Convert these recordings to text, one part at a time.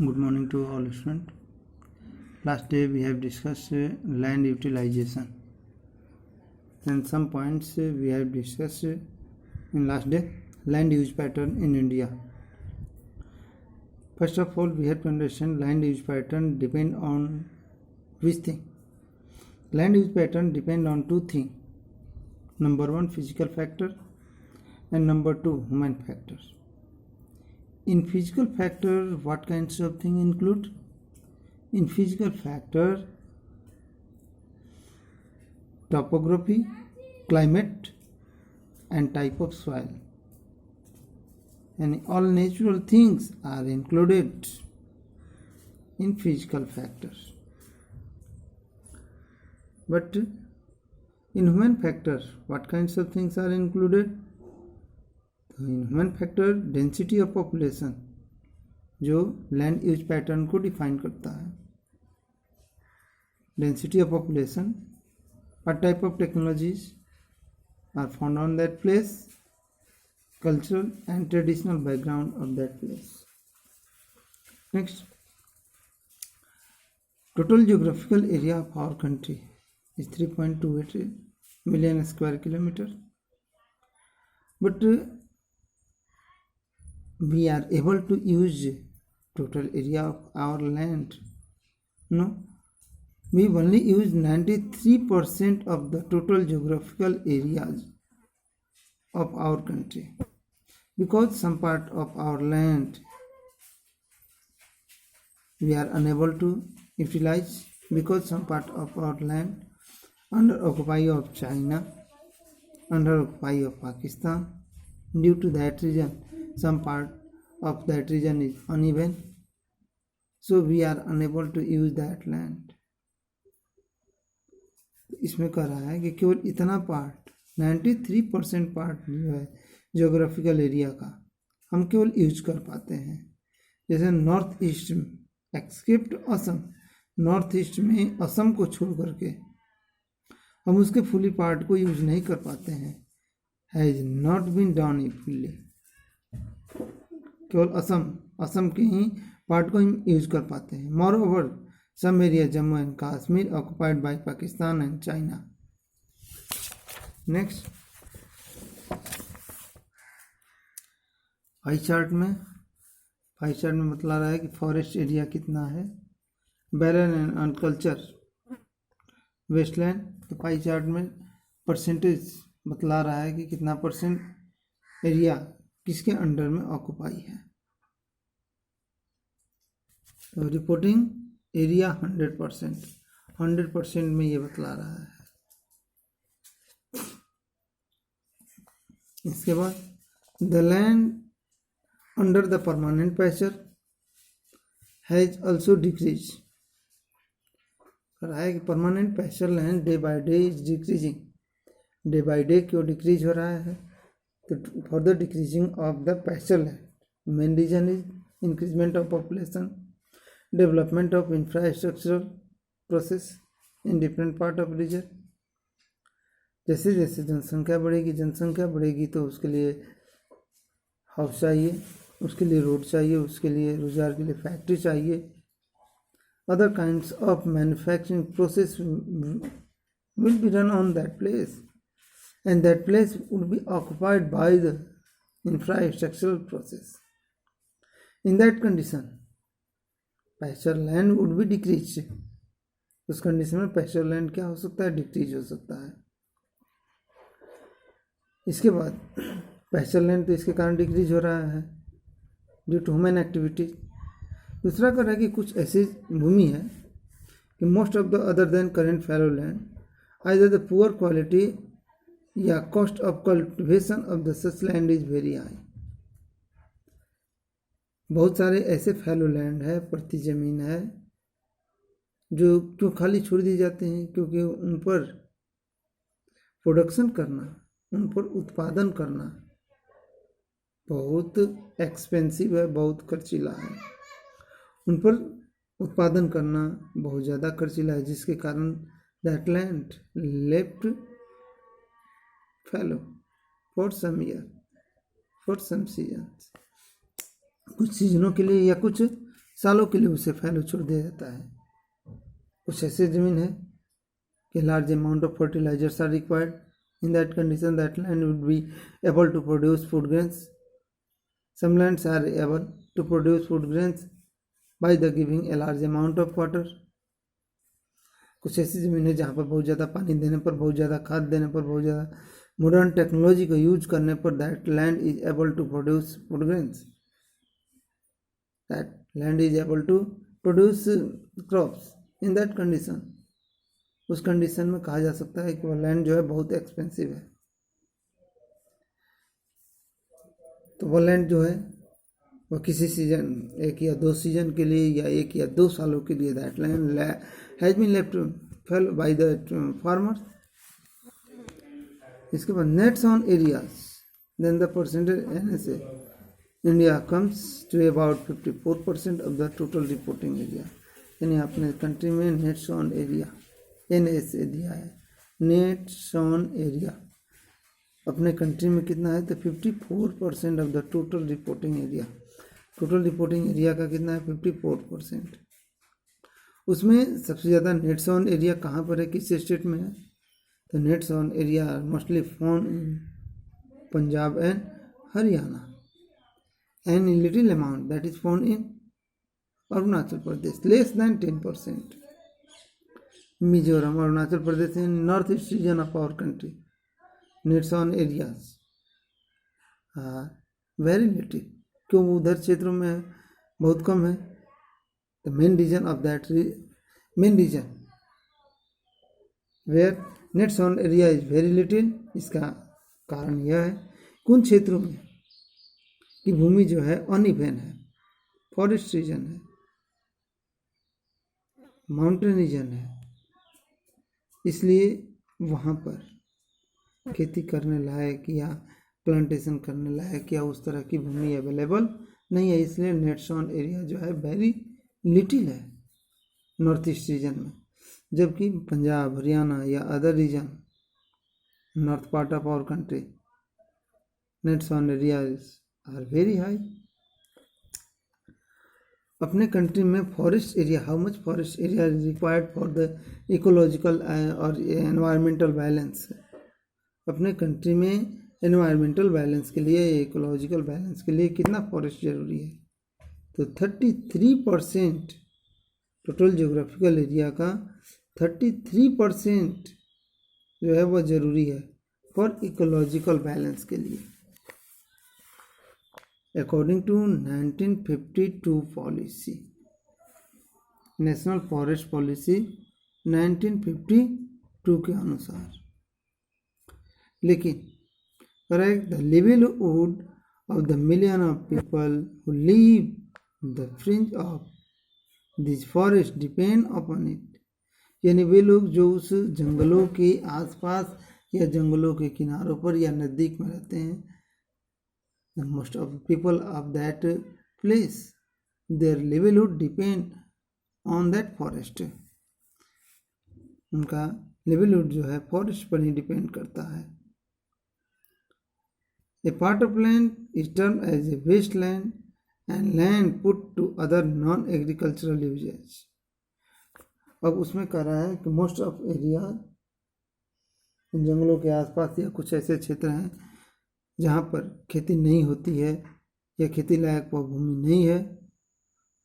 Good morning to all students. Last day we have discussed land utilization. And some points we have discussed in last day. Land use pattern in India. First of all, we have to understand land use pattern depend on which thing? Land use pattern depend on two things. Number one, physical factor, and number two, human factors. In physical factor, what kinds of things include? In physical factor, topography, climate, and type of soil. And all natural things are included in physical factors. But in human factor, what kinds of things are included? In human factor, density of population जो land use pattern को define करता है. Density of population, what type of technologies are found on that place, cultural and traditional background of that place. Next, total geographical area of our country is 3.28 million square kilometer. But we are able to use total area of our land? No, we only use 93% of the total geographical areas of our country, because some part of our land we are unable to utilize, because some part of our land under occupy of China, under occupy of Pakistan. Due to that reason, some part of that region is uneven, so we are unable to use that land. इसमें कह रहा है कि केवल इतना part 93% part जो है geographical area का हम केवल यूज कर पाते हैं. जैसे north east except Assam, north east में असम को छोड़ करके हम उसके फुली पार्ट को यूज नहीं कर पाते हैं. Has not been done fully. केवल असम के ही पार्ट को हम यूज कर पाते हैं. Moreover some area Jammu and Kashmir occupied by Pakistan and China. Next, pie chart में बतला रहा है कि फॉरेस्ट एरिया कितना है, बैरन एंड अनकल्चर वेस्टलैंड. तो पाई चार्ट में परसेंटेज बतला रहा है कि कितना परसेंट एरिया किसके अंडर में ऑक्युपाई है. तो रिपोर्टिंग एरिया 100% में ये बतला रहा है. इसके बाद the land under the permanent pasture has also decrease. रहा है कि permanent pasture land day by day is decreasing. Day by day क्यों डिक्रीज हो रहा है? तो further decreasing of the pasture land. Main reason is increment of population, development of infrastructural process in different part of region. जैसे जैसे जनसंख्या बढ़ेगी तो उसके लिए हाउस चाहिए, उसके लिए रोड चाहिए, उसके लिए रोजगार के लिए फैक्ट्री चाहिए. Other kinds of manufacturing process will be run on that place, and that place would be occupied by the infrastructural process. In that condition, pasture land would be decreased. उस condition में pasture land क्या हो सकता है? Decrease हो सकता है. इसके बाद pasture land तो इसके कारण डिक्रीज हो रहा है ड्यू टू ह्यूमन एक्टिविटी. दूसरा कर रहा है कि कुछ ऐसी भूमि है कि most of the other than current fallow land either the poor quality या cost of cultivation of the such land is very high. बहुत सारे ऐसे फैलो लैंड है, प्रति जमीन है, जो क्यों खाली छोड़ दी जाते हैं? क्योंकि उन पर प्रोडक्शन करना, उन पर उत्पादन करना बहुत एक्सपेंसिव है, बहुत खर्चीला है. उन पर उत्पादन करना बहुत ज़्यादा खर्चीला है, जिसके कारण that land left fallow for some year, for some season. कुछ सीजनों के लिए या कुछ सालों के लिए उसे फैलो छोड़ दिया जाता है। कुछ ऐसी ज़मीन है कि large amount of fertilizers are required, in that condition that land would be able to produce food grains. Some lands are able to produce food grains by the giving a large amount of water. कुछ ऐसी ज़मीन है जहाँ पर बहुत ज़्यादा पानी देने पर, बहुत ज़्यादा खाद देने पर, बहुत ज़्यादा मॉडर्न टेक्नोलॉजी को यूज करने पर that land is able to produce food grains, that land is able to produce crops. In that condition, उस कंडीशन में कहा जा सकता है कि वो लैंड जो है बहुत एक्सपेंसिव है। तो वो लैंड जो है वो किसी सीजन, 1 या 2 सीजन के लिए या 1 या 2 सालों के लिए that land has been left fallow by the farmers. इसके बाद net sown areas, then the percentage NSA, India comes to about 54% of the total reporting area. यानी अपने कंट्री में नेट्स ऑन एरिया NSA दिया है, नेट्स ऑन एरिया अपने country में कितना है तो 54% of the total reporting area. Total reporting area का कितना है 54%। उसमें सबसे ज़्यादा नेट्स ऑन एरिया कहाँ पर है, किस स्टेट में है, तो net sown area mostly found in Punjab and Haryana, and in little amount that is found in Arunachal Pradesh, less than 10%। Mizoram, Arunachal Pradesh in north east region of our country, net sown areas very little. क्यों उधर क्षेत्रों में बहुत कम है, the main reason of that, main reason where net sown area is very little, इसका कारण यह है उन क्षेत्रों में कि भूमि जो है अनइवन है, फॉरेस्ट रीजन है, माउंटेन रीजन है, इसलिए वहाँ पर खेती करने लायक या प्लांटेशन करने लायक या उस तरह की भूमि अवेलेबल नहीं है। इसलिए नेट्स ऑन एरिया जो है वेरी लिटिल है नॉर्थ ईस्ट रीजन में, जबकि पंजाब, हरियाणा या other region north part of our country net sown areas are very high. अपने कंट्री में forest area, how much forest area is required for the ecological और environmental balance. अपने country में environmental balance के लिए, इकोलॉजिकल बैलेंस के लिए कितना फॉरेस्ट जरूरी है, तो 33% टोटल जियोग्राफिकल एरिया का 33% जो है वह जरूरी है फॉर इकोलॉजिकल बैलेंस के लिए, according to 1952 policy, national forest policy 1952 के अनुसार। लेकिन correct, the livelihood of the million of people who live the fringe of these forests depend upon it। यानी वे लोग जो उस जंगलों के आसपास या जंगलों के किनारों पर या नज़दीक में रहते हैं, the most of the people of that place, their livelihood depend on that forest। उनका livelihood जो है फॉरेस्ट पर ही डिपेंड करता है। A part of land is termed as a wasteland and land put to other non-agricultural uses। अब उसमें कह रहा है कि मोस्ट ऑफ एरिया जंगलों के आसपास या कुछ ऐसे क्षेत्र हैं जहाँ पर खेती नहीं होती है या खेती लायक वह भूमि नहीं है,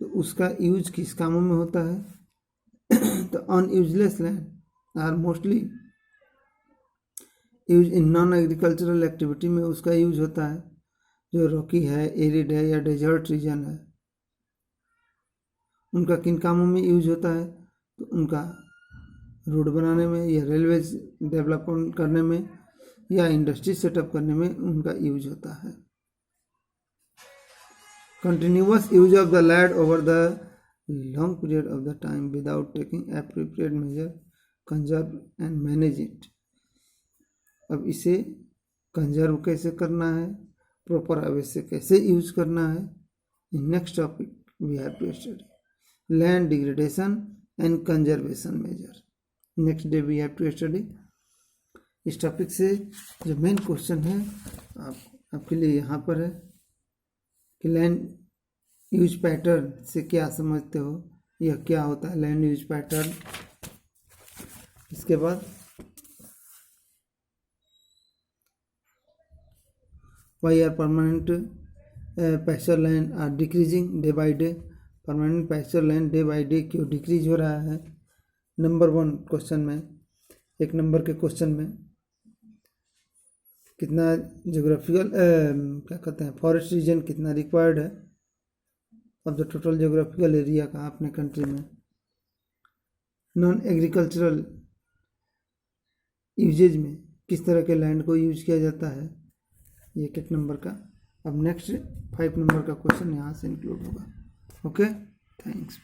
तो उसका यूज किस कामों में होता है तो unuseless land are mostly use in non agricultural activity में उसका यूज होता है, जो रॉकी है, एरिड है या डेजर्ट रीजन है, उनका किन कामों में यूज होता है, तो उनका रोड बनाने में या रेलवेज डेवलपमेंट करने में या इंडस्ट्री सेटअप करने में उनका यूज होता है। Continuous use of the land over the long period of the time without taking appropriate measure conserve and manage it. अब इसे कंजर्व कैसे करना है, प्रॉपर वे से कैसे यूज करना है, in next topic we have to study land degradation and conservation measure. Next day we have to study. इस टॉपिक से जो मेन क्वेश्चन है आपके लिए यहाँ पर है कि लैंड यूज पैटर्न से क्या समझते हो, यह क्या होता है लैंड यूज पैटर्न। इसके बाद why are permanent pasture land are decreasing day by day. Permanent pasture land day by day क्यों डिक्रीज हो रहा है। नंबर 1 क्वेश्चन में, 1 नंबर के क्वेश्चन में कितना जोग्राफिकल क्या कहते हैं फॉरेस्ट रीजन कितना रिक्वायर्ड है of the total geographical area का अपने कंट्री में। नॉन एग्रीकल्चरल यूजेज में किस तरह के लैंड को यूज किया जाता है, ये 1 नंबर का। अब नेक्स्ट 5 नंबर का क्वेश्चन यहाँ से इंक्लूड होगा। Okay, thanks.